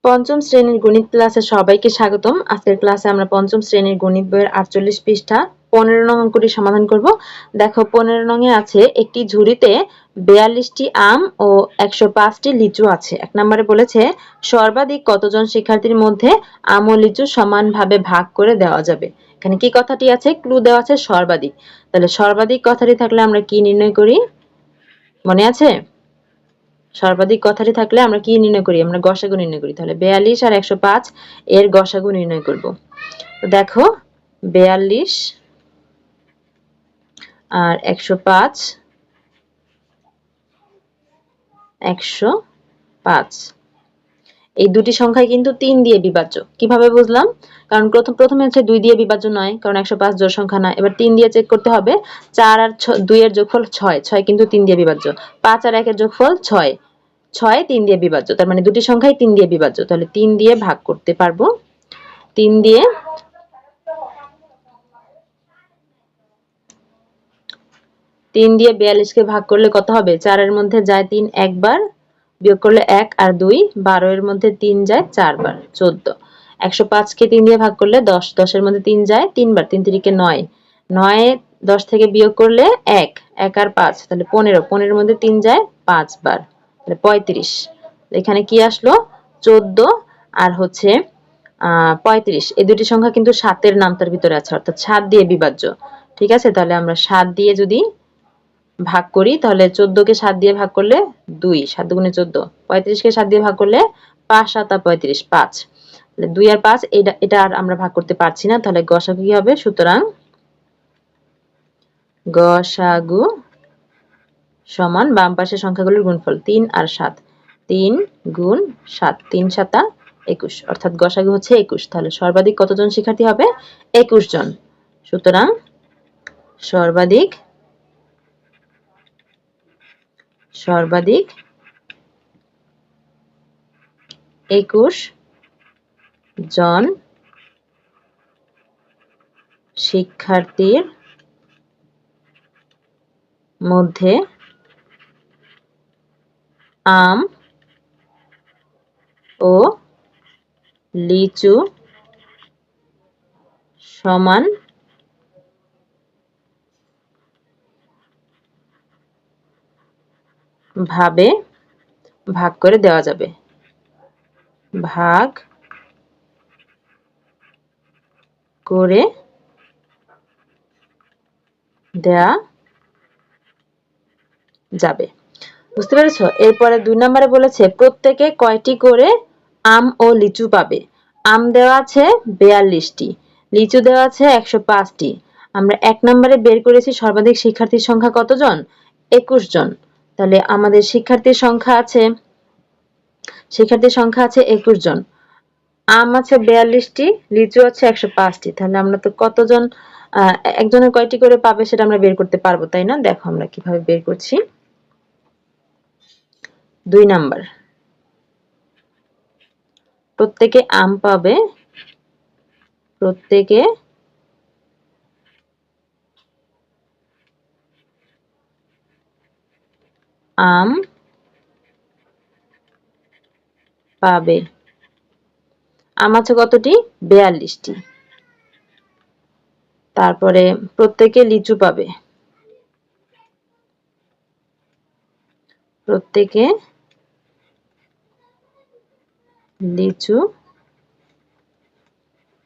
পঞ্চম শ্রেণীর গণিত ক্লাসে সবাইকে স্বাগতম। আজকের ক্লাসে আমরা পঞ্চম শ্রেণীর গণিত বইয়ের 48 পৃষ্ঠা 15 নং অঙ্কটি সমাধান করব। দেখো 15 নং-এ আছে একটি ঝুড়িতে 42টি আম ও 105টি লিচু আছে। এক নম্বরে বলেছে সর্বাধিক কতজন শিক্ষার্থীর মধ্যে আম ও লিচু সমানভাবে ভাগ করে দেওয়া যাবে। এখানে কি কথাটি আছে? ক্লু দেওয়া আছে সর্বাধিক। তাহলে সর্বাধিক কথাটি থাকলে আমরা কি নির্ণয় করি? মনে আছে? সর্বাধিক কথাটি থাকলে আমরা কি নির্ণয় করি? আমরা গসাগু নির্ণয় করি। তাহলে 42 আর 105 এর গসাগু নির্ণয় করব। তো দেখো 42 আর 105 105 এই দুটি সংখ্যাই কিন্তু 3 দিয়ে বিভাজ্য। কিভাবে বুঝলাম? কারণ প্রথমে হচ্ছে 2 দিয়ে বিভাজ্য নয়, কারণ 105 জোড় সংখ্যা না। এবার 3 দিয়ে চেক করতে হবে। 4 আর 2 এর যোগফল 6, 6 কিন্তু 3 দিয়ে বিভাজ্য। 5 আর 1 এর যোগফল 6, 6 3 দিয়ে বিভাজ্য। তার মানে দুটি সংখ্যাই 3 দিয়ে বিভাজ্য। তাহলে 3 দিয়ে ভাগ করতে পারবো। 3 দিয়ে 42 কে ভাগ করলে কত হবে? 4 এর মধ্যে যায় 3 একবার, বিয়োগ করলে 1 আর 2, 12 এর মধ্যে 3 যায় 4 বার, 14। 105 কে 3 দিয়ে ভাগ করলে 10, 10 এর মধ্যে 3 যায় 3 বার, 3 3 কে 9, 9 10 থেকে বিয়োগ করলে 1, 1 আর 5 তাহলে 15, 15 এর মধ্যে 3 যায় 5 বার, তাহলে 35। এখানে কি আসলো? 14 আর হচ্ছে 35। এই দুটি সংখ্যা কিন্তু 7 এর নামতার ভিতরে আছে, অর্থাৎ 7 দিয়ে বিভাজ্য। ঠিক আছে, তাহলে আমরা 7 দিয়ে যদি ভাগ করি তাহলে 14 কে 7 দিয়ে ভাগ করলে 2, 7 দুগুণে 14, 35 কে 7 দিয়ে ভাগ করলে 5 7 আর 35, 5। তাহলে 2 আর 5 এটা আর আমরা ভাগ করতে পারছি না, তাহলে গসাগু কি হবে? সুতরাং গসাগু সমান বাম পাশের সংখ্যাগুলোর গুণফল 3 আর 7, 3 গুণ 7, 3 7 21, অর্থাৎ গসাগু হচ্ছে 21। তাহলে সর্বাধিক কতজন শিক্ষার্থী হবে? 21 জন। সুতরাং সর্বাধিক 21 জন শিক্ষার্থীর মধ্যে আম ও লিচু সমান ভাবে ভাগ করে দেওয়া যাবে। ভাগ করে দেয়া যাবে। বুঝতে পেরেছো? এরপরে 2 নম্বরে বলেছে প্রত্যেকে কয়টি করে আম ও লিচু পাবে। আম দেওয়া আছে 42টি, লিচু দেওয়া আছে 105টি। আমরা 1 নম্বরে বের করেছি সর্বাধিক শিক্ষার্থীর সংখ্যা কতজন? 21 জন। তাহলে আমাদের শিক্ষার্থীর সংখ্যা আছে 21 জন। আম আছে 42টি, লিচু আছে 105টি। তাহলে আমরা তো কতজন, একজনের কয়টি করে পাবে সেটা আমরা বের করতে পারবো, তাই না? দেখো আমরা কিভাবে বের করছি। 2 নাম্বার, প্রত্যেকে আম পাবে, প্রত্যেকে আম পাবে। আম আছে কতটি? 42টি। তারপরে প্রত্যেকে লিচু পাবে, প্রত্যেকে লিচু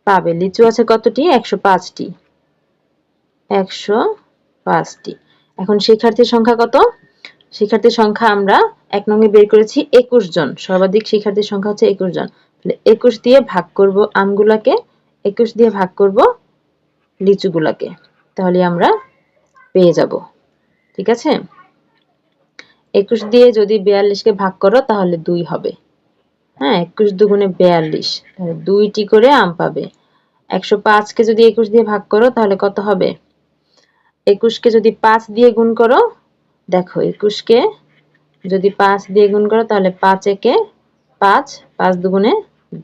পাবে। লিচু আছে কতটি? 105টি, 105টি। এখন শিক্ষার্থীর সংখ্যা কত? শিক্ষার্থীর সংখ্যা আমরা 1 নং এ বের করেছি 21 জন। সর্বাধিক শিক্ষার্থীর সংখ্যা হচ্ছে 21 জন। তাহলে 21 দিয়ে ভাগ করব আমগুলাকে, 21 দিয়ে ভাগ করব লিচুগুলাকে, তাহলে আমরা পেয়ে যাব। ঠিক আছে? 21 দিয়ে যদি 42 কে ভাগ করো তাহলে 2 হবে। হ্যাঁ, 21 দুগুণে 42, তাহলে 2টি করে আম পাবে। 105 কে যদি 21 দিয়ে ভাগ করো তাহলে কত হবে? 21 কে যদি 5 দিয়ে গুণ করো, দেখো 21 কে যদি 5 দিয়ে গুণ করো তাহলে 5 একে 5, 5 দুগুণে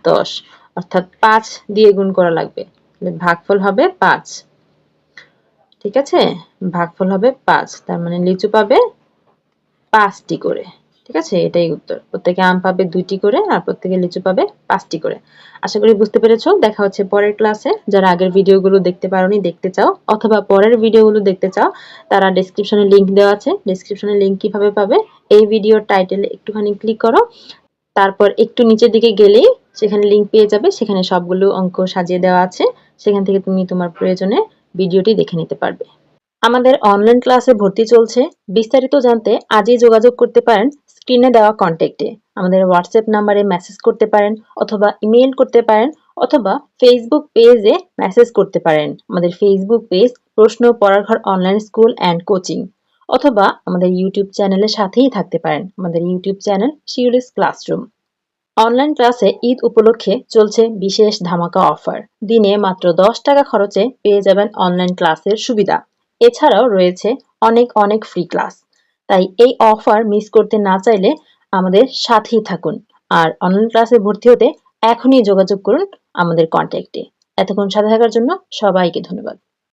10, অর্থাৎ 5 দিয়ে গুণ করা লাগবে। তাহলে ভাগফল হবে 5। ঠিক আছে? ভাগফল হবে 5। তার মানে লিচু পাবে 5টি করে। ঠিক আছে, এটাই উত্তর। প্রত্যেকে আম পাবে 2টি করে আর প্রত্যেকে লিচু পাবে 5টি করে। আশা করি বুঝতে পেরেছো। দেখা হচ্ছে পরের ক্লাসে। যারা আগের ভিডিওগুলো দেখতে পারোনি, দেখতে চাও অথবা পরের ভিডিওগুলো দেখতে চাও, তারা ডেসক্রিপশনে লিংক দেওয়া আছে। ডেসক্রিপশনে লিংক কিভাবে পাবে? এই ভিডিওর টাইটেলে একটুখানি ক্লিক করো, তারপর একটু নিচের দিকে গেলেই সেখানে লিংক পেয়ে যাবে। সেখানে সবগুলো অঙ্ক সাজিয়ে দেওয়া আছে। সেখান থেকে তুমি তোমার প্রয়োজনে ভিডিওটি দেখে নিতে পারবে। আমাদের অনলাইন ক্লাসে ভর্তি চলছে। বিস্তারিত জানতে আজই যোগাযোগ করতে পারেন স্ক্রিনে দেওয়া কন্ট্যাক্টে। আমাদের হোয়াটসঅ্যাপ নাম্বারে মেসেজ করতে পারেন অথবা ইমেইল করতে পারেন অথবা ফেসবুক পেজে মেসেজ করতে পারেন। আমাদের ফেসবুক পেজ প্রশ্ন পড়ার ঘর অনলাইন স্কুল অ্যান্ড কোচিং, অথবা আমাদের ইউটিউব চ্যানেলের সাথেই থাকতে পারেন। আমাদের YouTube channel Shiuli's classroom. Online ক্লাসে ঈদ উপলক্ষে চলছে বিশেষ ধামাকা অফার। দিনে মাত্র 10 টাকা খরচে পেয়ে যাবেন অনলাইন ক্লাসের সুবিধা। এছাড়াও রয়েছে অনেক অনেক ফ্রি ক্লাস। তাই এই অফার মিস করতে না চাইলে আমাদের সাথেই থাকুন। আর অনলাইন ক্লাসে ভর্তি হতে এখনই যোগাযোগ করুন আমাদের কন্ট্যাক্টে। এতক্ষণ সাথে থাকার জন্য সবাইকে ধন্যবাদ।